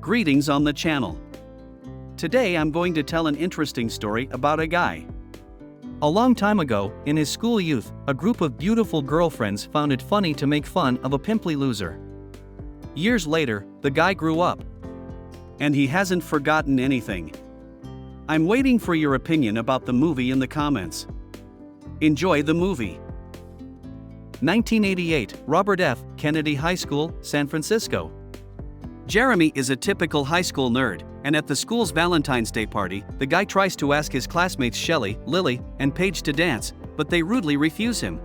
Greetings on the channel. Today I'm going to tell an interesting story about a guy. A long time ago, in his school youth, a group of beautiful girlfriends found it funny to make fun of a pimply loser. Years later, the guy grew up. And he hasn't forgotten anything. I'm waiting for your opinion about the movie in the comments. Enjoy the movie. 1988, Robert F. Kennedy High School, San Francisco. Jeremy is a typical high school nerd, and at the school's Valentine's Day party, the guy tries to ask his classmates Shelley, Lily, and Paige to dance, but they rudely refuse him.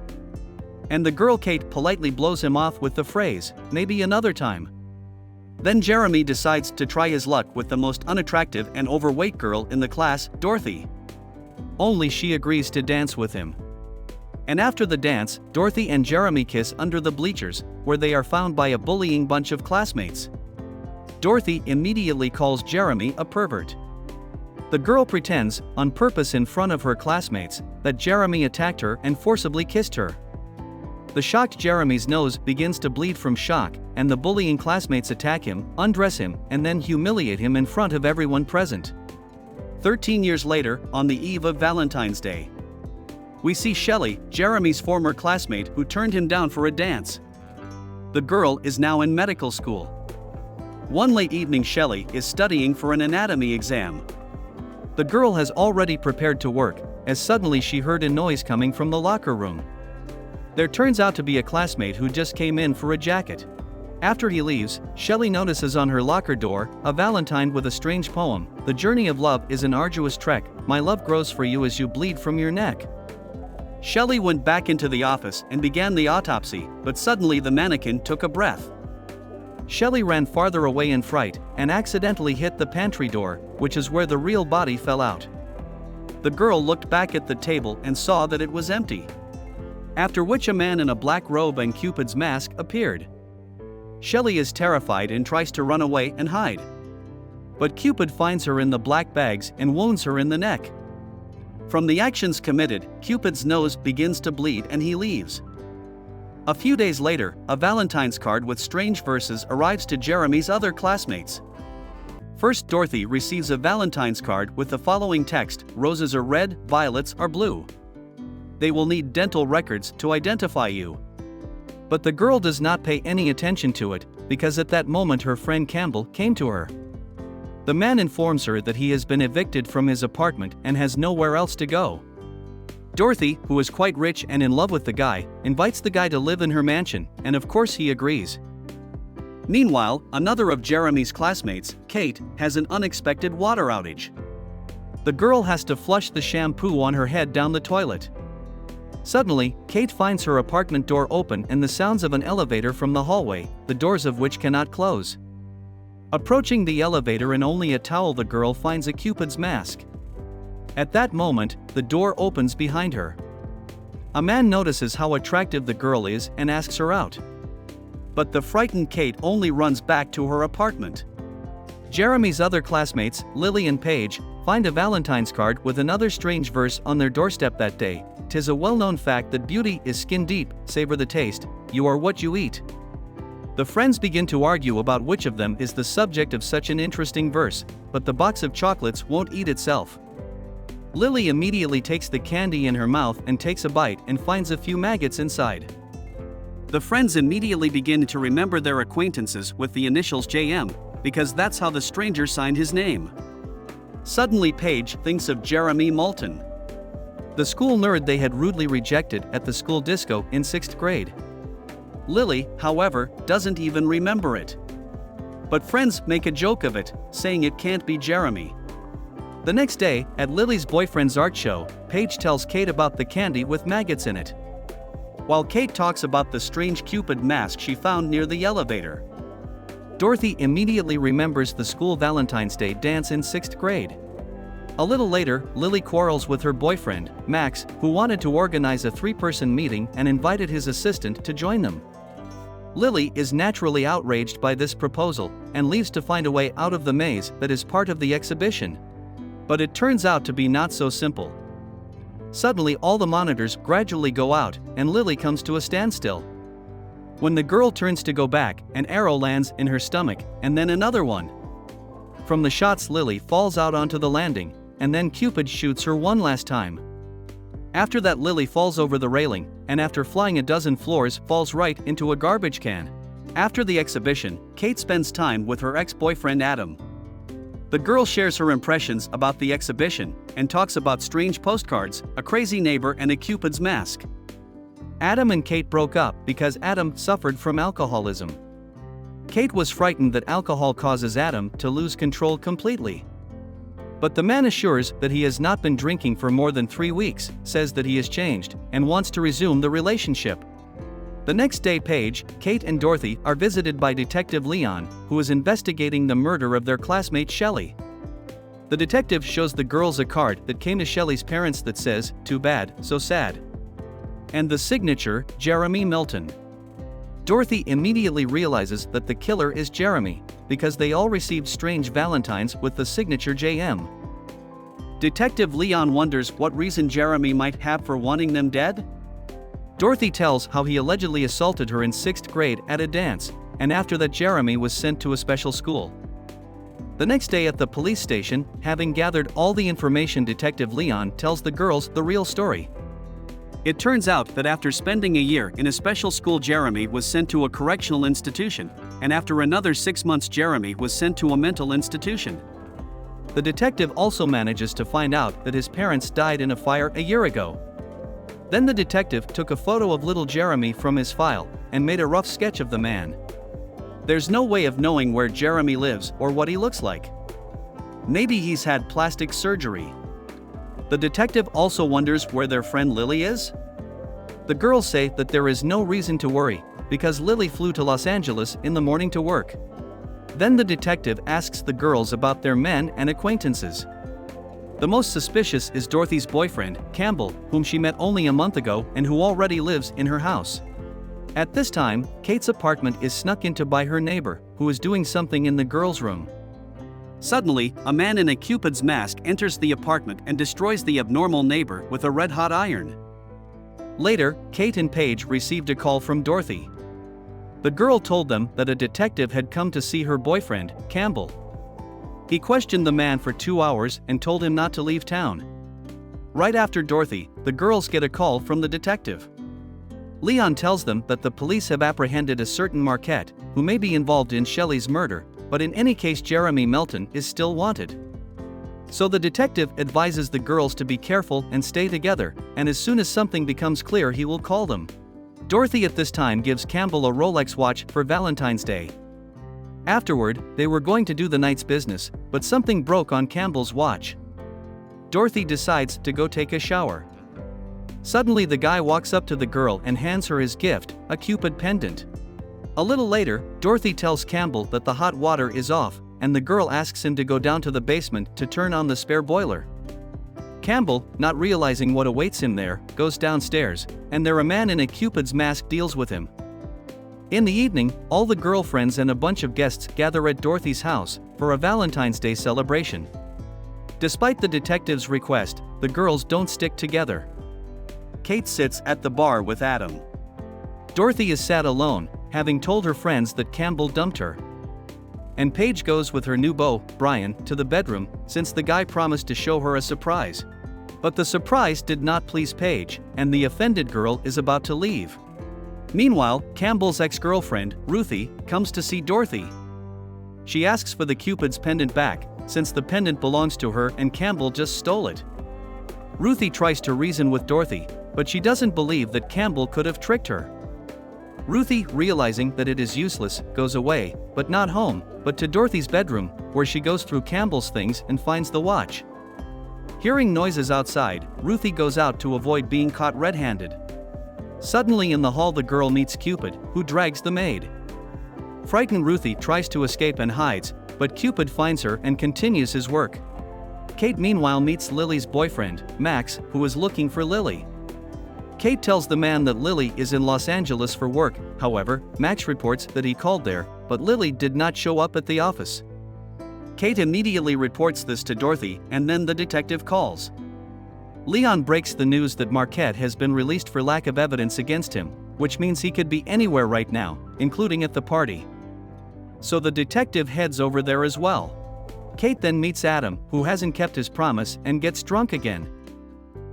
And the girl Kate politely blows him off with the phrase, "Maybe another time." Then Jeremy decides to try his luck with the most unattractive and overweight girl in the class, Dorothy. Only she agrees to dance with him. And after the dance, Dorothy and Jeremy kiss under the bleachers, where they are found by a bullying bunch of classmates. Dorothy immediately calls Jeremy a pervert. The girl pretends, on purpose in front of her classmates, that Jeremy attacked her and forcibly kissed her. The shocked Jeremy's nose begins to bleed from shock, and the bullying classmates attack him, undress him, and then humiliate him in front of everyone present. 13 years later, on the eve of Valentine's Day, we see Shelley, Jeremy's former classmate who turned him down for a dance. The girl is now in medical school. One late evening, Shelley is studying for an anatomy exam. The girl has already prepared to work, as suddenly she heard a noise coming from the locker room. There turns out to be a classmate who just came in for a jacket. After he leaves, Shelley notices on her locker door a Valentine with a strange poem. "The journey of love is an arduous trek, my love grows for you as you bleed from your neck." Shelley went back into the office and began the autopsy, but suddenly the mannequin took a breath. Shelley ran farther away in fright and accidentally hit the pantry door, which is where the real body fell out. The girl looked back at the table and saw that it was empty. After which a man in a black robe and Cupid's mask appeared. Shelley is terrified and tries to run away and hide. But Cupid finds her in the black bags and wounds her in the neck. From the actions committed, Cupid's nose begins to bleed and he leaves. A few days later, a Valentine's card with strange verses arrives to Jeremy's other classmates. First, Dorothy receives a Valentine's card with the following text: "Roses are red, violets are blue. They will need dental records to identify you." But the girl does not pay any attention to it, because at that moment her friend Campbell came to her. The man informs her that he has been evicted from his apartment and has nowhere else to go. Dorothy, who is quite rich and in love with the guy, invites the guy to live in her mansion, and of course he agrees. Meanwhile, another of Jeremy's classmates, Kate, has an unexpected water outage. The girl has to flush the shampoo on her head down the toilet. Suddenly, Kate finds her apartment door open and the sounds of an elevator from the hallway, the doors of which cannot close. Approaching the elevator in only a towel, the girl finds a Cupid's mask. At that moment, the door opens behind her. A man notices how attractive the girl is and asks her out. But the frightened Kate only runs back to her apartment. Jeremy's other classmates, Lily and Paige, find a Valentine's card with another strange verse on their doorstep that day. "'Tis a well-known fact that beauty is skin deep, savor the taste, you are what you eat." The friends begin to argue about which of them is the subject of such an interesting verse, but the box of chocolates won't eat itself. Lily immediately takes the candy in her mouth and takes a bite and finds a few maggots inside. The friends immediately begin to remember their acquaintances with the initials JM, because that's how the stranger signed his name. Suddenly Paige thinks of Jeremy Moulton, the school nerd they had rudely rejected at the school disco in 6th grade. Lily, however, doesn't even remember it. But friends make a joke of it, saying it can't be Jeremy. The next day, at Lily's boyfriend's art show, Paige tells Kate about the candy with maggots in it, while Kate talks about the strange Cupid mask she found near the elevator. Dorothy immediately remembers the school Valentine's Day dance in 6th grade. A little later, Lily quarrels with her boyfriend, Max, who wanted to organize a 3-person meeting and invited his assistant to join them. Lily is naturally outraged by this proposal and leaves to find a way out of the maze that is part of the exhibition. But it turns out to be not so simple. Suddenly all the monitors gradually go out and Lily comes to a standstill. When the girl turns to go back, an arrow lands in her stomach, and then another one. From the shots, Lily falls out onto the landing, and then Cupid shoots her one last time. After that, Lily falls over the railing, and after flying a dozen floors, falls right into a garbage can. After the exhibition, Kate spends time with her ex-boyfriend Adam. The girl shares her impressions about the exhibition and talks about strange postcards, a crazy neighbor, and a Cupid's mask. Adam and Kate broke up because Adam suffered from alcoholism. Kate was frightened that alcohol causes Adam to lose control completely. But the man assures that he has not been drinking for more than 3 weeks, says that he has changed, and wants to resume the relationship. The next day, Paige, Kate, and Dorothy are visited by Detective Leon, who is investigating the murder of their classmate Shelley. The detective shows the girls a card that came to Shelley's parents that says, "Too bad, so sad." And the signature, Jeremy Milton. Dorothy immediately realizes that the killer is Jeremy, because they all received strange valentines with the signature JM. Detective Leon wonders what reason Jeremy might have for wanting them dead. Dorothy tells how he allegedly assaulted her in 6th grade at a dance, and after that Jeremy was sent to a special school. The next day at the police station, having gathered all the information, Detective Leon tells the girls the real story. It turns out that after spending a year in a special school, Jeremy was sent to a correctional institution, and after another 6 months Jeremy was sent to a mental institution. The detective also manages to find out that his parents died in a fire a year ago. Then the detective took a photo of little Jeremy from his file and made a rough sketch of the man. There's no way of knowing where Jeremy lives or what he looks like. Maybe he's had plastic surgery. The detective also wonders where their friend Lily is. The girls say that there is no reason to worry, because Lily flew to Los Angeles in the morning to work. Then the detective asks the girls about their men and acquaintances. The most suspicious is Dorothy's boyfriend, Campbell, whom she met only a month ago and who already lives in her house. At this time, Kate's apartment is snuck into by her neighbor, who is doing something in the girls' room. Suddenly, a man in a Cupid's mask enters the apartment and destroys the abnormal neighbor with a red-hot iron. Later, Kate and Paige received a call from Dorothy. The girl told them that a detective had come to see her boyfriend, Campbell. He questioned the man for 2 hours and told him not to leave town. Right after Dorothy, the girls get a call from the detective. Leon tells them that the police have apprehended a certain Marquette, who may be involved in Shelley's murder, but in any case Jeremy Milton is still wanted. So the detective advises the girls to be careful and stay together, and as soon as something becomes clear he will call them. Dorothy at this time gives Campbell a Rolex watch for Valentine's Day. Afterward, they were going to do the night's business, but something broke on Campbell's watch. Dorothy decides to go take a shower. Suddenly the guy walks up to the girl and hands her his gift, a Cupid pendant. A little later, Dorothy tells Campbell that the hot water is off, and the girl asks him to go down to the basement to turn on the spare boiler. Campbell, not realizing what awaits him there, goes downstairs, and there a man in a Cupid's mask deals with him. In the evening, all the girlfriends and a bunch of guests gather at Dorothy's house for a Valentine's Day celebration. Despite the detective's request, the girls don't stick together. Kate sits at the bar with Adam. Dorothy is sad alone, having told her friends that Campbell dumped her. And Paige goes with her new beau, Brian, to the bedroom, since the guy promised to show her a surprise. But the surprise did not please Paige, and the offended girl is about to leave. Meanwhile, Campbell's ex-girlfriend, Ruthie, comes to see Dorothy. She asks for the Cupid's pendant back, since the pendant belongs to her and Campbell just stole it. Ruthie tries to reason with Dorothy, but she doesn't believe that Campbell could have tricked her. Ruthie, realizing that it is useless, goes away, but not home, but to Dorothy's bedroom, where she goes through Campbell's things and finds the watch. Hearing noises outside, Ruthie goes out to avoid being caught red-handed. Suddenly in the hall the girl meets Cupid, who drags the maid. Frightened, Ruthie tries to escape and hides, but Cupid finds her and continues his work. Kate meanwhile meets Lily's boyfriend, Max, who is looking for Lily. Kate tells the man that Lily is in Los Angeles for work. However, Max reports that he called there, but Lily did not show up at the office. Kate immediately reports this to Dorothy, and then the detective calls. Leon breaks the news that Marquette has been released for lack of evidence against him, which means he could be anywhere right now, including at the party. So the detective heads over there as well. Kate then meets Adam, who hasn't kept his promise, and gets drunk again.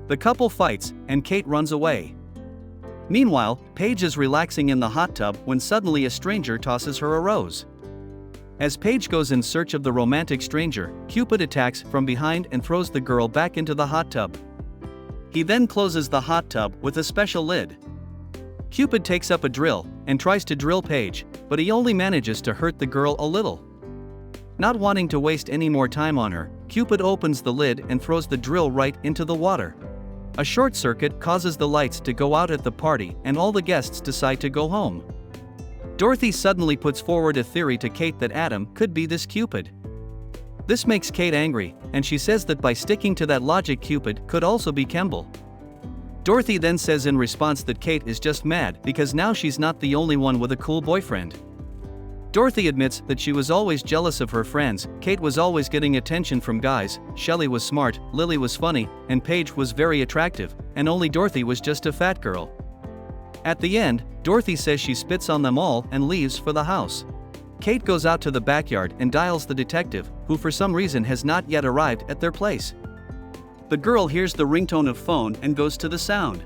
The couple fights, and Kate runs away. Meanwhile, Paige is relaxing in the hot tub when suddenly a stranger tosses her a rose. As Paige goes in search of the romantic stranger, Cupid attacks from behind and throws the girl back into the hot tub. He then closes the hot tub with a special lid. Cupid takes up a drill and tries to drill Paige, but he only manages to hurt the girl a little. Not wanting to waste any more time on her, Cupid opens the lid and throws the drill right into the water. A short circuit causes the lights to go out at the party and all the guests decide to go home. Dorothy suddenly puts forward a theory to Kate that Adam could be this Cupid. This makes Kate angry, and she says that by sticking to that logic, Cupid could also be Kemble. Dorothy then says in response that Kate is just mad because now she's not the only one with a cool boyfriend. Dorothy admits that she was always jealous of her friends. Kate was always getting attention from guys, Shelley was smart, Lily was funny, and Paige was very attractive, and only Dorothy was just a fat girl. At the end, Dorothy says she spits on them all and leaves for the house. Kate goes out to the backyard and dials the detective, who for some reason has not yet arrived at their place. The girl hears the ringtone of phone and goes to the sound.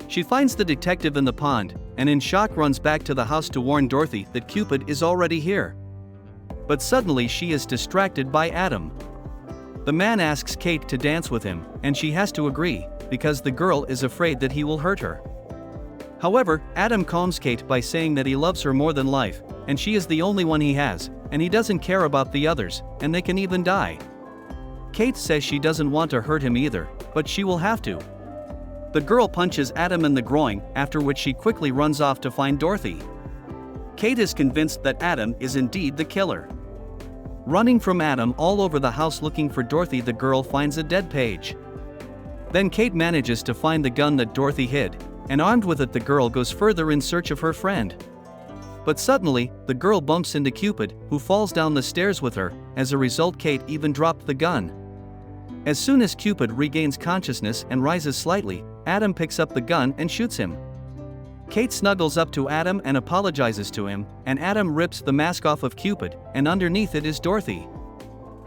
She finds the detective in the pond, and in shock runs back to the house to warn Dorothy that Cupid is already here. But suddenly she is distracted by Adam. The man asks Kate to dance with him, and she has to agree, because the girl is afraid that he will hurt her. However, Adam calms Kate by saying that he loves her more than life, and she is the only one he has, and he doesn't care about the others, and they can even die. Kate says she doesn't want to hurt him either, but she will have to. The girl punches Adam in the groin, after which she quickly runs off to find Dorothy. Kate is convinced that Adam is indeed the killer. Running from Adam all over the house looking for Dorothy, the girl finds a dead Paige. Then Kate manages to find the gun that Dorothy hid, and armed with it the girl goes further in search of her friend. But suddenly, the girl bumps into Cupid, who falls down the stairs with her. As a result, Kate even dropped the gun. As soon as Cupid regains consciousness and rises slightly, Adam picks up the gun and shoots him. Kate snuggles up to Adam and apologizes to him, and Adam rips the mask off of Cupid, and underneath it is Dorothy.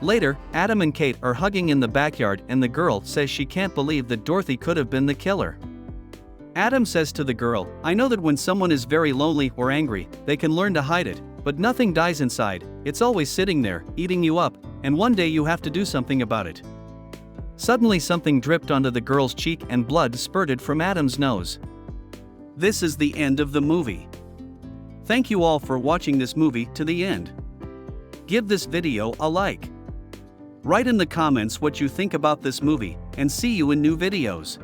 Later, Adam and Kate are hugging in the backyard, and the girl says she can't believe that Dorothy could have been the killer. Adam says to the girl, "I know that when someone is very lonely or angry, they can learn to hide it, but nothing dies inside, it's always sitting there, eating you up, and one day you have to do something about it." Suddenly something dripped onto the girl's cheek and blood spurted from Adam's nose. This is the end of the movie. Thank you all for watching this movie to the end. Give this video a like. Write in the comments what you think about this movie, and see you in new videos.